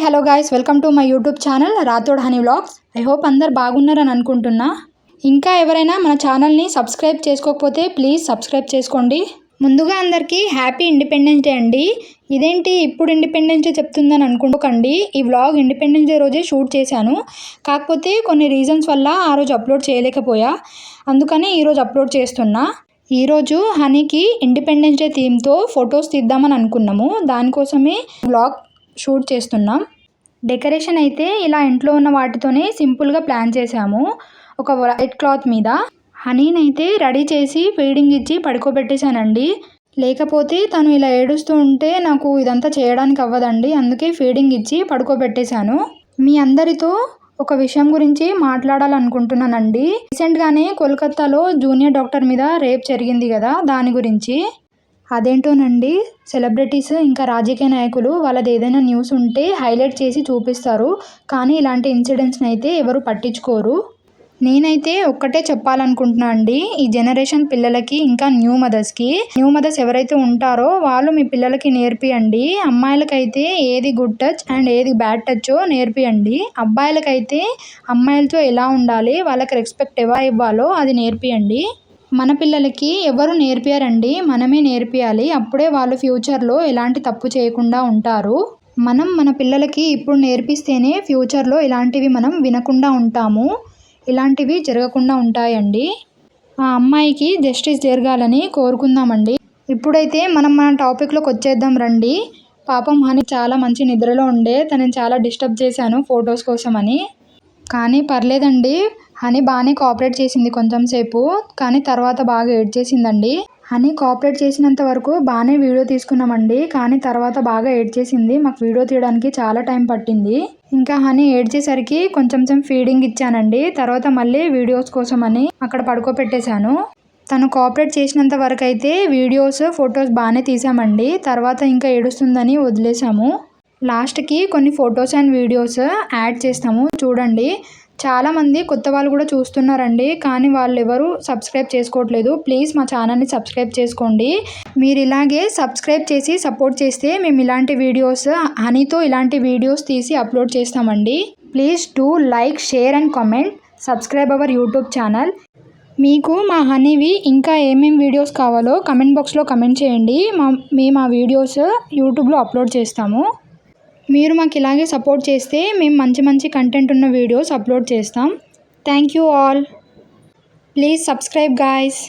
Hello guys, welcome to my YouTube channel Rathod honey vlogs. I hope అందరు బాగున్నారని అనుకుంటున్నా. ఇంకా ఎవరైనా మన ఛానల్ని సబ్స్క్రైబ్ చేసుకోకపోతే ప్లీజ్ సబ్స్క్రైబ్ చేసుకోండి. ముందుగా అందరికీ హ్యాపీ ఇండిపెండెన్స్ డే అండి. ఇదేంటి ఇప్పుడు ఇండిపెండెన్స్ డే చెప్తుందని అనుకోకండి. ఈ వ్లాగ్ ఇండిపెండెన్స్ డే రోజే షూట్ చేశాను. కాకపోతే కొన్ని రీజన్స్ వల్ల ఆ రోజు అప్లోడ్ చేయలేకపోయా, అందుకని ఈరోజు అప్లోడ్ చేస్తున్నా. ఈరోజు హనీకి ఇండిపెండెన్స్ డే థీమ్తో ఫొటోస్ తీద్దామని అనుకున్నాము. దానికోసమే వ్లాగ్ షూట్ చేస్తున్నాం. డెకరేషన్ అయితే ఇలా ఇంట్లో ఉన్న వాటితోనే సింపుల్గా ప్లాన్ చేశాము. ఒక వైట్ క్లాత్ మీద హనీనైతే రెడీ చేసి ఫీడింగ్ ఇచ్చి పడుకోబెట్టేశానండి. లేకపోతే తను ఇలా ఏడుస్తూ ఉంటే నాకు ఇదంతా చేయడానికి అవ్వదండి, అందుకే ఫీడింగ్ ఇచ్చి పడుకోబెట్టేశాను. మీ అందరితో ఒక విషయం గురించి మాట్లాడాలనుకుంటున్నానండి. రీసెంట్గానే కోల్కతాలో జూనియర్ డాక్టర్ మీద రేప్ జరిగింది కదా, దాని గురించి. అదేంటోనండి, సెలబ్రిటీస్ ఇంకా రాజకీయ నాయకులు వాళ్ళది ఏదైనా న్యూస్ ఉంటే హైలైట్ చేసి చూపిస్తారు, కానీ ఇలాంటి ఇన్సిడెంట్స్ని అయితే ఎవరు పట్టించుకోరు. నేనైతే ఒక్కటే చెప్పాలనుకుంటున్నా అండి, ఈ జనరేషన్ పిల్లలకి ఇంకా న్యూ మదర్స్ ఎవరైతే ఉంటారో వాళ్ళు మీ పిల్లలకి నేర్పియండి. అమ్మాయిలకైతే ఏది గుడ్ టచ్ అండ్ ఏది బ్యాడ్ టచో నేర్పియండి. అబ్బాయిలకైతే అమ్మాయిలతో ఎలా ఉండాలి, వాళ్ళకి రెస్పెక్ట్ ఎలా ఇవ్వాలో అది నేర్పియండి. మన పిల్లలకి ఎవరు నేర్పియారండి, మనమే నేర్పియాలి. అప్పుడే వాళ్ళు ఫ్యూచర్లో ఎలాంటి తప్పు చేయకుండా ఉంటారు. మనం మన పిల్లలకి ఇప్పుడు నేర్పిస్తేనే ఫ్యూచర్లో ఇలాంటివి మనం వినకుండా ఉంటాము, ఇలాంటివి జరగకుండా ఉంటాయండి. ఆ అమ్మాయికి జస్టిస్ జరగాలని కోరుకుందామండి. ఇప్పుడైతే మనం మన టాపిక్లోకి వచ్చేద్దాం రండి. పాపం హనీ చాలా మంచి నిద్రలో ఉండే, తనని చాలా డిస్టర్బ్ చేశాను ఫొటోస్ కోసమని. కానీ పర్లేదండి, హనీ బాగానే కోఆపరేట్ చేసింది కొంచెం సేపు, కానీ తర్వాత బాగా ఏడ్చేసిందండి. హనీ కోఆపరేట్ చేసినంత వరకు బాగానే వీడియో తీసుకున్నామండి, కానీ తర్వాత బాగా ఏడ్చేసింది. మాకు వీడియో తీయడానికి చాలా టైం పట్టింది. ఇంకా హనీ ఏడ్చేసరికి కొంచెం ఫీడింగ్ ఇచ్చానండి. తర్వాత మళ్ళీ వీడియోస్ కోసమని అక్కడ పడుకోబెట్టేశాను. తను కోఆపరేట్ చేసినంత వరకు అయితే వీడియోస్ ఫొటోస్ బాగానే తీసామండి. తర్వాత ఇంకా ఏడుస్తుందని వదిలేసాము. లాస్ట్కి కొన్ని ఫొటోస్ అండ్ వీడియోస్ యాడ్ చేస్తాము, చూడండి. చాలామంది కొత్త వాళ్ళు కూడా చూస్తున్నారండి, కానీ వాళ్ళు ఎవరు సబ్స్క్రైబ్ చేసుకోవట్లేదు. ప్లీజ్ మా ఛానల్ని సబ్స్క్రైబ్ చేసుకోండి. మీరు ఇలాగే సబ్స్క్రైబ్ చేసి సపోర్ట్ చేస్తే మేము ఇలాంటి వీడియోస్, హనీతో ఇలాంటి వీడియోస్ తీసి అప్లోడ్ చేస్తామండి. Please do like, share and comment, subscribe our YouTube channel. మీకు మా హనీవి ఇంకా ఏమేమి వీడియోస్ కావాలో కమెంట్ బాక్స్లో కమెంట్ చేయండి. మేము ఆ వీడియోస్ యూట్యూబ్లో అప్లోడ్ చేస్తాము. మీరు మాకు ఇలాగే సపోర్ట్ చేస్తే మేము మంచి కంటెంట్ ఉన్న వీడియోస్ అప్లోడ్ చేస్తాం. Thank you all. Please subscribe guys.